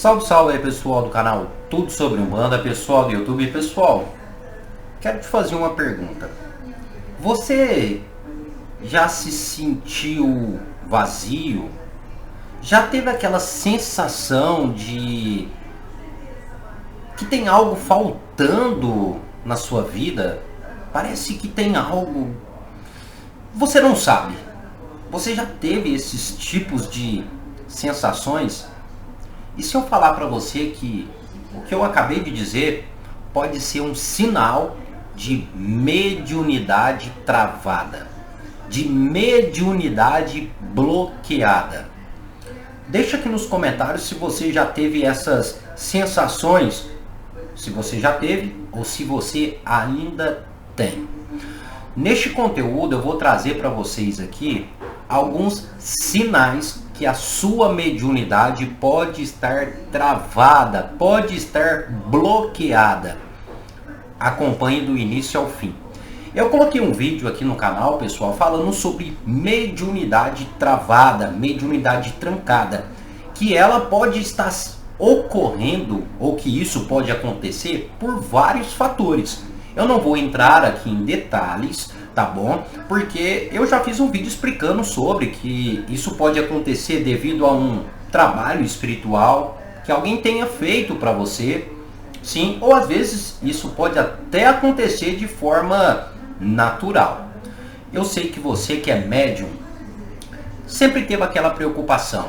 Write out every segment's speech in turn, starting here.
Salve, salve aí pessoal do canal Tudo Sobre Umbanda, pessoal do YouTube. Pessoal, quero te fazer uma pergunta. Você já se sentiu vazio? Já teve aquela sensação de que tem algo faltando na sua vida? Parece que tem algo, você não sabe. Você já teve esses tipos de sensações? E se eu falar para você que o que eu acabei de dizer pode ser um sinal de mediunidade travada, de mediunidade bloqueada? Deixa aqui nos comentários se você já teve essas sensações, se você já teve ou se você ainda tem. Neste conteúdo eu vou trazer para vocês aqui alguns sinais que a sua mediunidade pode estar travada, pode estar bloqueada. Acompanhe do início ao fim. Eu coloquei um vídeo aqui no canal, pessoal, falando sobre mediunidade travada, mediunidade trancada, que ela pode estar ocorrendo, ou que isso pode acontecer por vários fatores. Eu não vou entrar aqui em detalhes, tá bom? Porque eu já fiz um vídeo explicando sobre que isso pode acontecer devido a um trabalho espiritual que alguém tenha feito para você, sim, ou às vezes isso pode até acontecer de forma natural. Eu sei que você que é médium sempre teve aquela preocupação.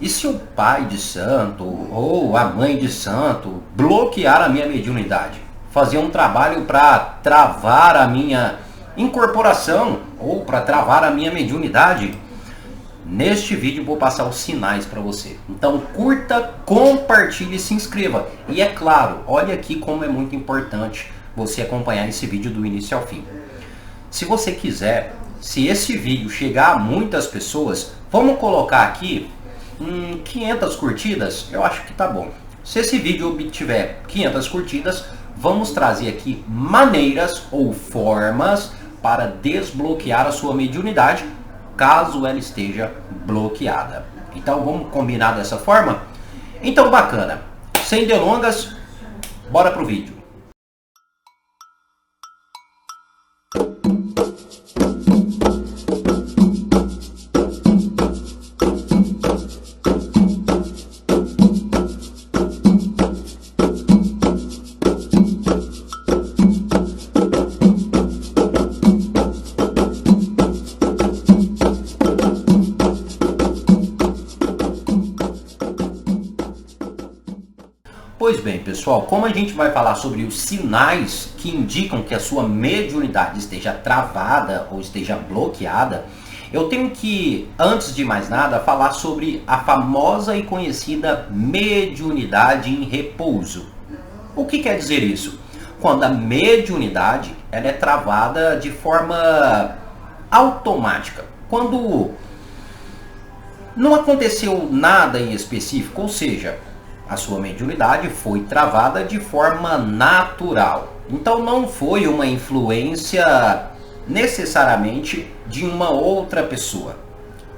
E se o pai de santo ou a mãe de santo bloquear a minha mediunidade? Fazer um trabalho para travar a minha incorporação ou para travar a minha mediunidade? Neste vídeo vou passar os sinais para você. Então curta, compartilhe e se inscreva. E é claro, olha aqui como é muito importante você acompanhar esse vídeo do início ao fim. Se você quiser, se esse vídeo chegar a muitas pessoas, vamos colocar aqui 500 curtidas, eu acho que tá bom. Se esse vídeo obtiver 500 curtidas, vamos trazer aqui maneiras ou formas para desbloquear a sua mediunidade, caso ela esteja bloqueada. Então vamos combinar dessa forma? Então bacana. Sem delongas, bora pro vídeo. Pois bem, pessoal, como a gente vai falar sobre os sinais que indicam que a sua mediunidade esteja travada ou esteja bloqueada, eu tenho que, antes de mais nada, falar sobre a famosa e conhecida mediunidade em repouso. O que quer dizer isso? Quando a mediunidade ela é travada de forma automática. Quando não aconteceu nada em específico, ou seja, a sua mediunidade foi travada de forma natural. Então não foi uma influência necessariamente de uma outra pessoa.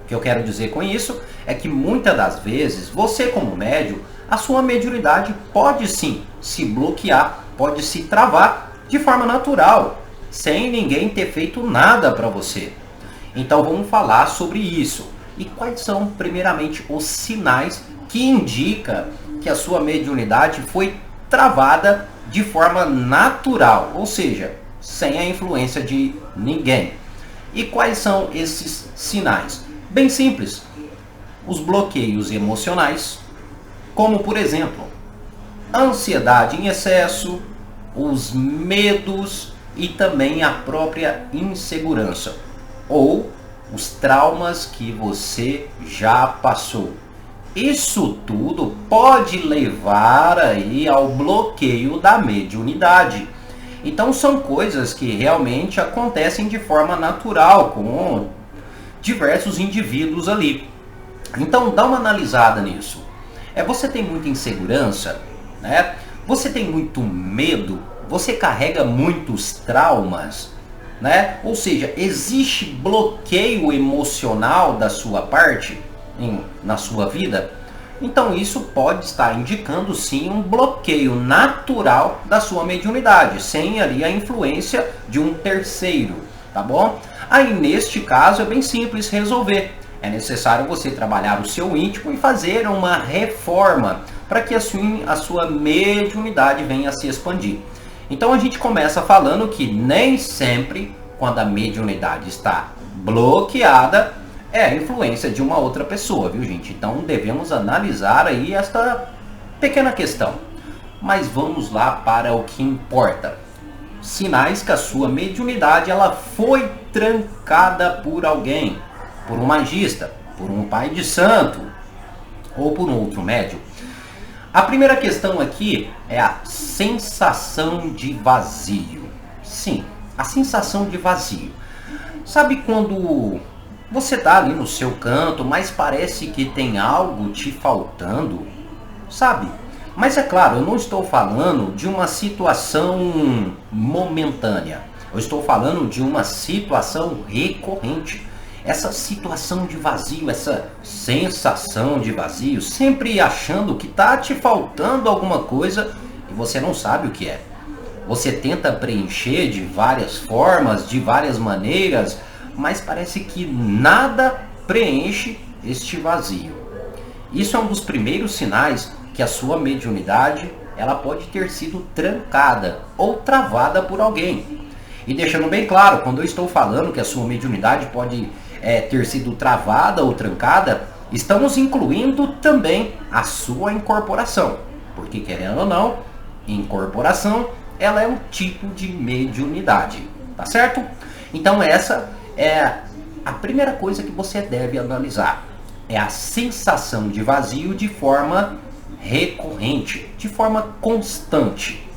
O que eu quero dizer com isso é que muitas das vezes, você como médium, a sua mediunidade pode sim se bloquear, pode se travar de forma natural, sem ninguém ter feito nada para você. Então vamos falar sobre isso. E quais são, primeiramente, os sinais que indicam que a sua mediunidade foi travada de forma natural, ou seja, sem a influência de ninguém. E quais são esses sinais? Bem simples, os bloqueios emocionais, como por exemplo, ansiedade em excesso, os medos e também a própria insegurança, ou os traumas que você já passou. Isso tudo pode levar aí ao bloqueio da mediunidade. Então são coisas que realmente acontecem de forma natural com diversos indivíduos ali. Então dá uma analisada nisso. Você tem muita insegurança, né? Você tem muito medo, você carrega muitos traumas, né? Ou seja, existe bloqueio emocional da sua parte na sua vida. Então isso pode estar indicando sim um bloqueio natural da sua mediunidade, sem ali a influência de um terceiro, tá bom? Aí neste caso é bem simples resolver. É necessário você trabalhar o seu íntimo e fazer uma reforma para que a sua mediunidade venha a se expandir. Então a gente começa falando que nem sempre, quando a mediunidade está bloqueada, é a influência de uma outra pessoa, viu gente? Então devemos analisar aí esta pequena questão. Mas vamos lá para o que importa. Sinais que a sua mediunidade ela foi trancada por alguém, por um magista, por um pai de santo ou por um outro médium. A primeira questão aqui é a sensação de vazio. Sim, a sensação de vazio. Sabe quando você está ali no seu canto, mas parece que tem algo te faltando? Sabe? Mas é claro, eu não estou falando de uma situação momentânea. Eu estou falando de uma situação recorrente. Essa situação de vazio, essa sensação de vazio, sempre achando que está te faltando alguma coisa e você não sabe o que é. Você tenta preencher de várias formas, de várias maneiras, mas parece que nada preenche este vazio. Isso é um dos primeiros sinais que a sua mediunidade ela pode ter sido trancada ou travada por alguém. E deixando bem claro, quando eu estou falando que a sua mediunidade pode ter sido travada ou trancada, estamos incluindo também a sua incorporação. Porque querendo ou não, incorporação ela é um tipo de mediunidade, tá certo? Então essa é a primeira coisa que você deve analisar. É a sensação de vazio de forma recorrente, de forma constante.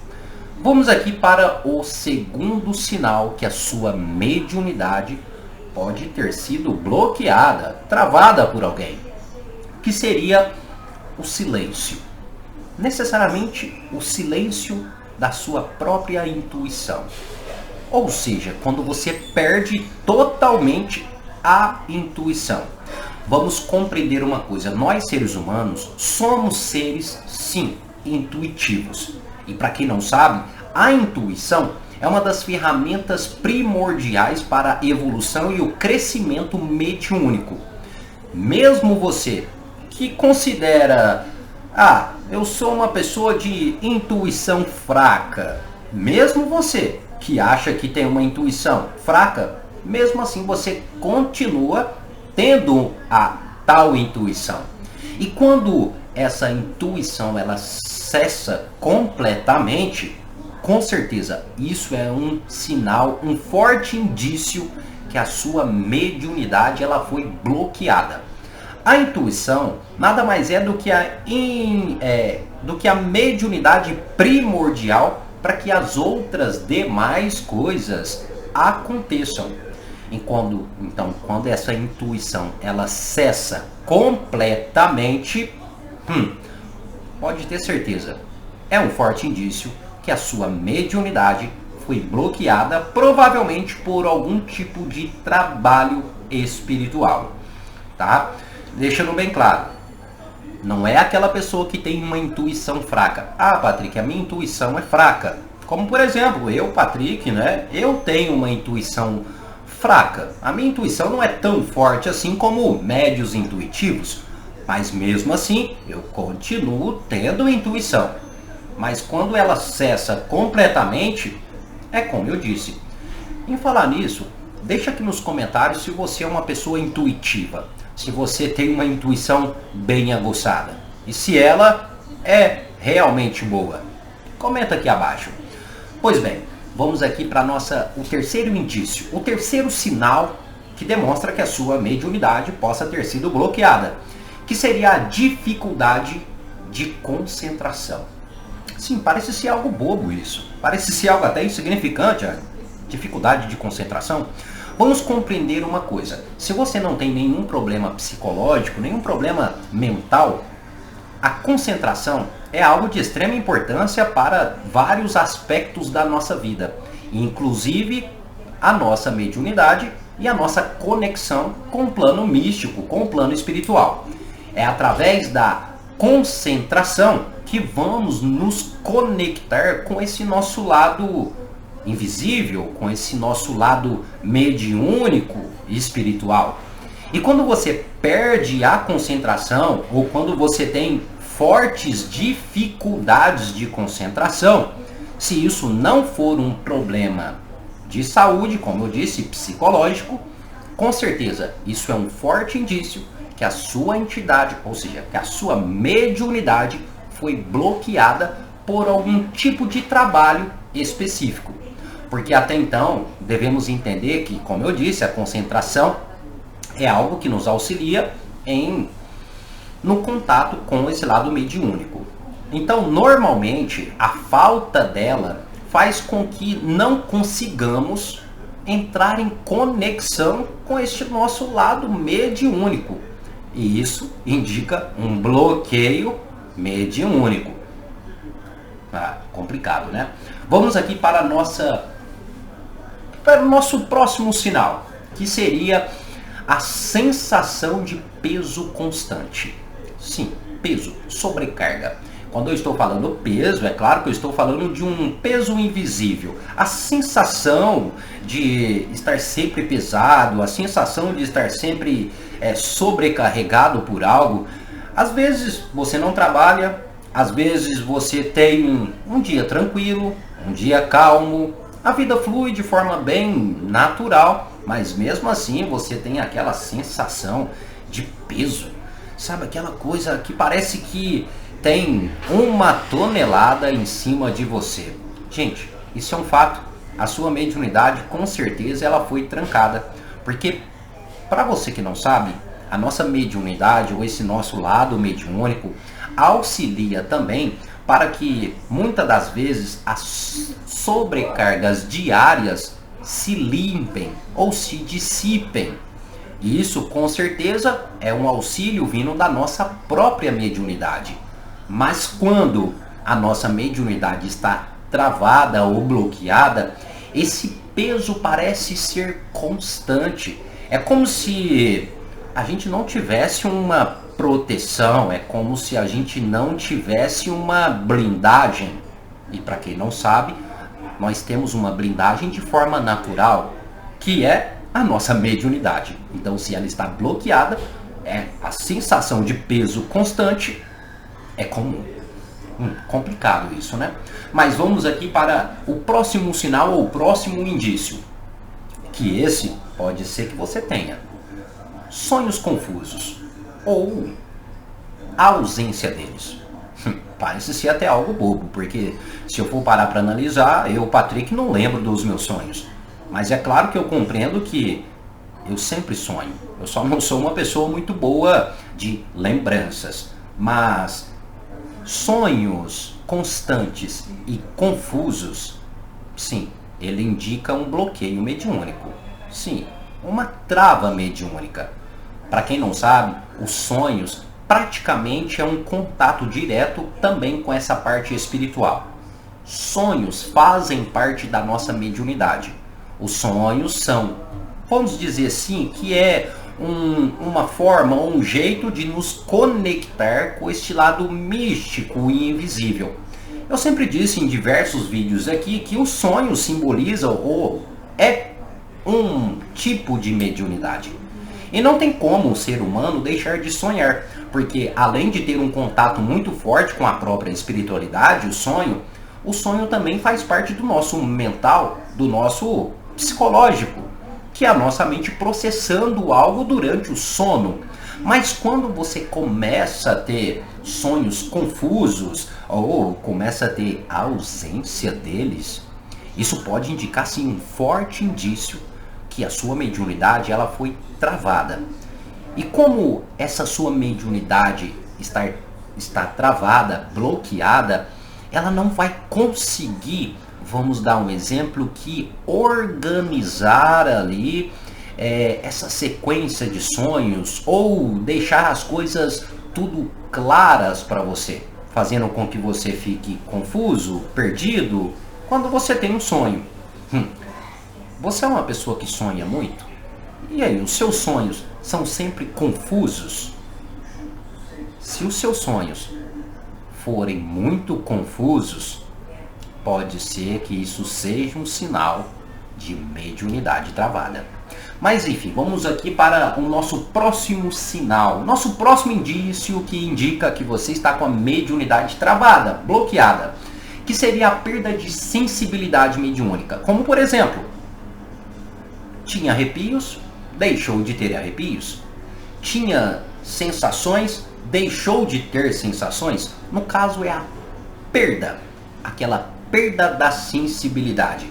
Vamos aqui para o segundo sinal que a sua mediunidade pode ter sido bloqueada, travada por alguém, que seria o silêncio. Necessariamente o silêncio da sua própria intuição. Ou seja, quando você perde totalmente a intuição. Vamos compreender uma coisa, nós seres humanos somos seres, sim, intuitivos. E para quem não sabe, a intuição é uma das ferramentas primordiais para a evolução e o crescimento mediúnico. Mesmo você que considera, eu sou uma pessoa de intuição fraca, mesmo você que acha que tem uma intuição fraca, mesmo assim você continua tendo a tal intuição. E quando essa intuição ela cessa completamente, com certeza isso é um sinal, um forte indício que a sua mediunidade ela foi bloqueada. A intuição nada mais é do que a mediunidade primordial para que as outras demais coisas aconteçam. E quando essa intuição ela cessa completamente, pode ter certeza, é um forte indício que a sua mediunidade foi bloqueada, provavelmente por algum tipo de trabalho espiritual, tá? Deixando bem claro, não é aquela pessoa que tem uma intuição fraca. Patrick, a minha intuição é fraca. Como por exemplo, eu, Patrick, né? Eu tenho uma intuição fraca. A minha intuição não é tão forte assim como médios intuitivos, mas mesmo assim eu continuo tendo intuição. Mas quando ela cessa completamente, é como eu disse. Em falar nisso, deixa aqui nos comentários se você é uma pessoa intuitiva, se você tem uma intuição bem aguçada e se ela é realmente boa. Comenta aqui abaixo. Pois bem, vamos aqui para o terceiro indício, o terceiro sinal que demonstra que a sua mediunidade possa ter sido bloqueada, que seria a dificuldade de concentração. Sim, parece ser algo bobo isso, parece ser algo até insignificante, a dificuldade de concentração. Vamos compreender uma coisa, se você não tem nenhum problema psicológico, nenhum problema mental, a concentração é algo de extrema importância para vários aspectos da nossa vida, inclusive a nossa mediunidade e a nossa conexão com o plano místico, com o plano espiritual. É através da concentração que vamos nos conectar com esse nosso lado invisível, com esse nosso lado mediúnico e espiritual. E quando você perde a concentração, ou quando você tem fortes dificuldades de concentração, se isso não for um problema de saúde, como eu disse, psicológico, com certeza isso é um forte indício que a sua entidade, ou seja, que a sua mediunidade foi bloqueada por algum tipo de trabalho específico. Porque até então devemos entender que, como eu disse, a concentração é algo que nos auxilia no contato com esse lado mediúnico. Então, normalmente, a falta dela faz com que não consigamos entrar em conexão com este nosso lado mediúnico. E isso indica um bloqueio mediúnico. Complicado, né? Vamos aqui para o nosso próximo sinal, que seria a sensação de peso constante. Sim, peso, sobrecarga. Quando eu estou falando peso, é claro que eu estou falando de um peso invisível. A sensação de estar sempre pesado, a sensação de estar sempre sobrecarregado por algo. Às vezes você não trabalha, às vezes você tem um dia tranquilo, um dia calmo. A vida flui de forma bem natural, mas mesmo assim você tem aquela sensação de peso. Sabe, aquela coisa que parece que tem 1 tonelada em cima de você. Gente, isso é um fato. A sua mediunidade, com certeza, ela foi trancada. Porque, para você que não sabe, a nossa mediunidade, ou esse nosso lado mediúnico, auxilia também para que, muitas das vezes, as sobrecargas diárias se limpem ou se dissipem. E isso, com certeza, é um auxílio vindo da nossa própria mediunidade. Mas quando a nossa mediunidade está travada ou bloqueada, esse peso parece ser constante. É como se a gente não tivesse uma proteção, é como se a gente não tivesse uma blindagem. E para quem não sabe, nós temos uma blindagem de forma natural, que é a nossa mediunidade. Então, se ela está bloqueada, a sensação de peso constante é comum. Complicado isso, né? Mas vamos aqui para o próximo sinal ou o próximo indício. Que esse pode ser que você tenha sonhos confusos ou a ausência deles. Parece ser até algo bobo, porque se eu for parar para analisar, eu, Patrick, não lembro dos meus sonhos. Mas é claro que eu compreendo que eu sempre sonho. Eu só não sou uma pessoa muito boa de lembranças. Mas sonhos constantes e confusos, sim, ele indica um bloqueio mediúnico. Sim, uma trava mediúnica. Para quem não sabe, os sonhos praticamente é um contato direto também com essa parte espiritual. Sonhos fazem parte da nossa mediunidade. Os sonhos são, vamos dizer assim, que é uma forma, um jeito de nos conectar com este lado místico e invisível. Eu sempre disse em diversos vídeos aqui que o sonho simboliza ou é um tipo de mediunidade. E não tem como o ser humano deixar de sonhar, porque além de ter um contato muito forte com a própria espiritualidade, o sonho também faz parte do nosso mental, do nosso psicológico, que é a nossa mente processando algo durante o sono. Mas quando você começa a ter sonhos confusos ou começa a ter a ausência deles, isso pode indicar sim um forte indício que a sua mediunidade ela foi travada. E como essa sua mediunidade está travada, bloqueada, ela não vai conseguir, vamos dar um exemplo, que organizar ali essa sequência de sonhos ou deixar as coisas tudo claras para você, fazendo com que você fique confuso, perdido, quando você tem um sonho. Você é uma pessoa que sonha muito? E aí, os seus sonhos são sempre confusos? Se os seus sonhos forem muito confusos, pode ser que isso seja um sinal de mediunidade travada. Mas enfim, vamos aqui para o nosso próximo sinal, nosso próximo indício que indica que você está com a mediunidade travada, bloqueada, que seria a perda de sensibilidade mediúnica. Como por exemplo, tinha arrepios, deixou de ter arrepios, tinha sensações, deixou de ter sensações. No caso é a perda, aquela perda da sensibilidade.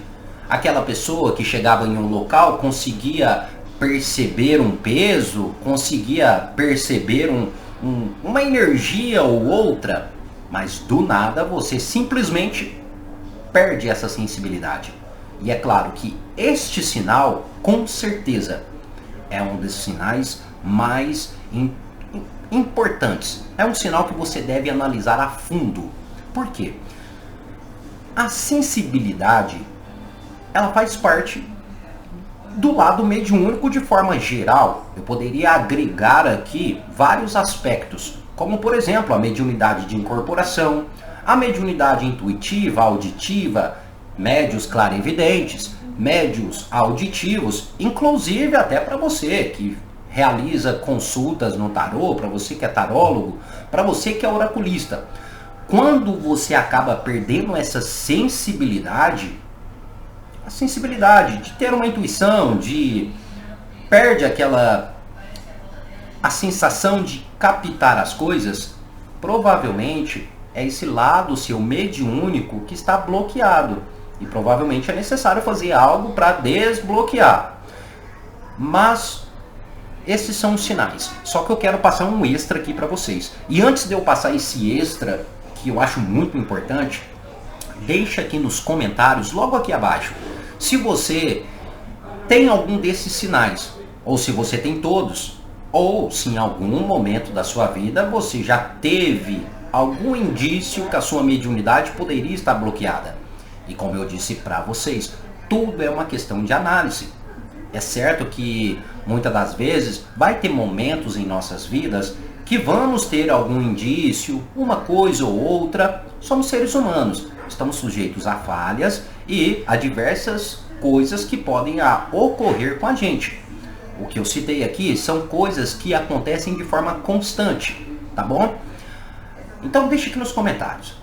Aquela pessoa que chegava em um local conseguia perceber um peso, conseguia perceber uma energia ou outra, mas do nada você simplesmente perde essa sensibilidade. E é claro que este sinal, com certeza, é um dos sinais mais importantes. É um sinal que você deve analisar a fundo. Por quê? A sensibilidade, ela faz parte do lado mediúnico de forma geral. Eu poderia agregar aqui vários aspectos, como por exemplo a mediunidade de incorporação, a mediunidade intuitiva, auditiva, médios clarividentes, médios auditivos, inclusive até para você que realiza consultas no tarô, para você que é tarólogo, para você que é oraculista. Quando você acaba perdendo essa sensibilidade, a sensibilidade de ter uma intuição, perde a sensação de captar as coisas, provavelmente é esse lado seu mediúnico que está bloqueado. E provavelmente é necessário fazer algo para desbloquear. Mas esses são os sinais. Só que eu quero passar um extra aqui para vocês. E antes de eu passar esse extra, que eu acho muito importante, deixa aqui nos comentários, logo aqui abaixo, se você tem algum desses sinais, ou se você tem todos, ou se em algum momento da sua vida você já teve algum indício que a sua mediunidade poderia estar bloqueada. E como eu disse para vocês, tudo é uma questão de análise. É certo que muitas das vezes vai ter momentos em nossas vidas que vamos ter algum indício, uma coisa ou outra. Somos seres humanos, estamos sujeitos a falhas e a diversas coisas que podem ocorrer com a gente. O que eu citei aqui são coisas que acontecem de forma constante, tá bom? Então deixe aqui nos comentários.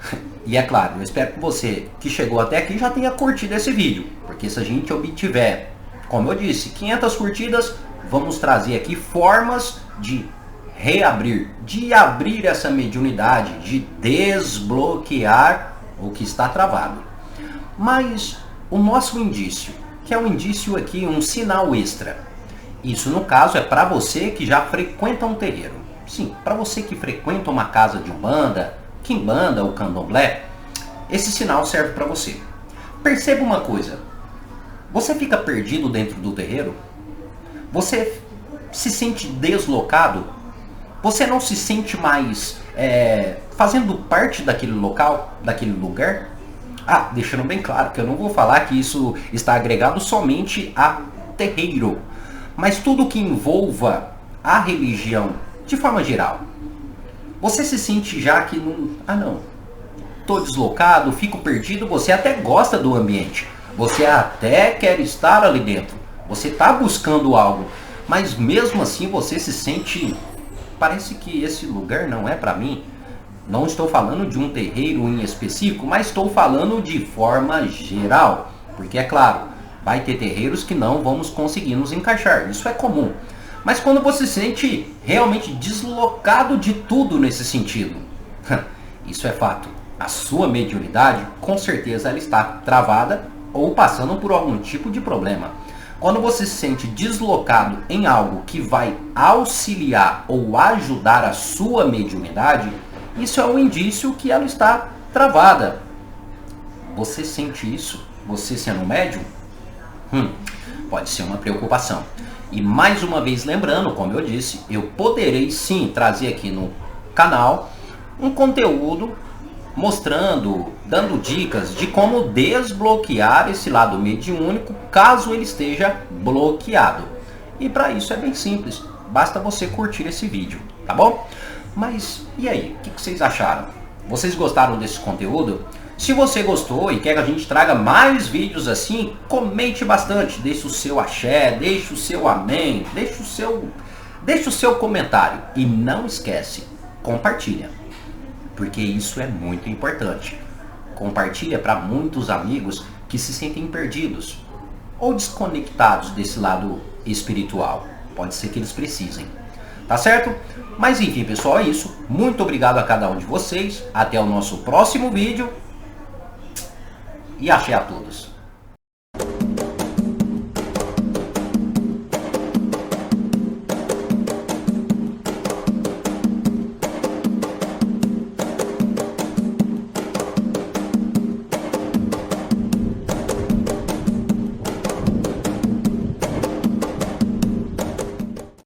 E é claro, eu espero que você que chegou até aqui já tenha curtido esse vídeo, porque se a gente obtiver, como eu disse, 500 curtidas, vamos trazer aqui formas de reabrir, de abrir essa mediunidade, de desbloquear o que está travado. Mas o nosso indício, que é um indício aqui, um sinal extra, isso no caso é para você que já frequenta um terreiro. Sim, para você que frequenta uma casa de umbanda, quimbanda ou candomblé, esse sinal serve para você. Perceba uma coisa, você fica perdido dentro do terreiro? Você se sente deslocado? Você não se sente mais fazendo parte daquele local, daquele lugar? Deixando bem claro que eu não vou falar que isso está agregado somente a terreiro, mas tudo que envolva a religião de forma geral. Você se sente já que não, estou deslocado, fico perdido, você até gosta do ambiente, você até quer estar ali dentro, você está buscando algo, mas mesmo assim você se sente, parece que esse lugar não é para mim. Não estou falando de um terreiro em específico, mas estou falando de forma geral, porque é claro, vai ter terreiros que não vamos conseguir nos encaixar, isso é comum. Mas quando você se sente realmente deslocado de tudo nesse sentido, isso é fato. A sua mediunidade, com certeza, ela está travada ou passando por algum tipo de problema. Quando você se sente deslocado em algo que vai auxiliar ou ajudar a sua mediunidade, isso é um indício que ela está travada. Você sente isso? Você sendo médium? Pode ser uma preocupação. E mais uma vez lembrando, como eu disse, eu poderei sim trazer aqui no canal um conteúdo mostrando, dando dicas de como desbloquear esse lado mediúnico caso ele esteja bloqueado. E para isso é bem simples, basta você curtir esse vídeo, tá bom? Mas e aí, o que vocês acharam? Vocês gostaram desse conteúdo? Se você gostou e quer que a gente traga mais vídeos assim, comente bastante, deixe o seu axé, deixe o seu amém, deixe o seu comentário. E não esquece, compartilha, porque isso é muito importante. Compartilha para muitos amigos que se sentem perdidos ou desconectados desse lado espiritual. Pode ser que eles precisem. Tá certo? Mas enfim, pessoal, é isso. Muito obrigado a cada um de vocês. Até o nosso próximo vídeo. E axé a todos.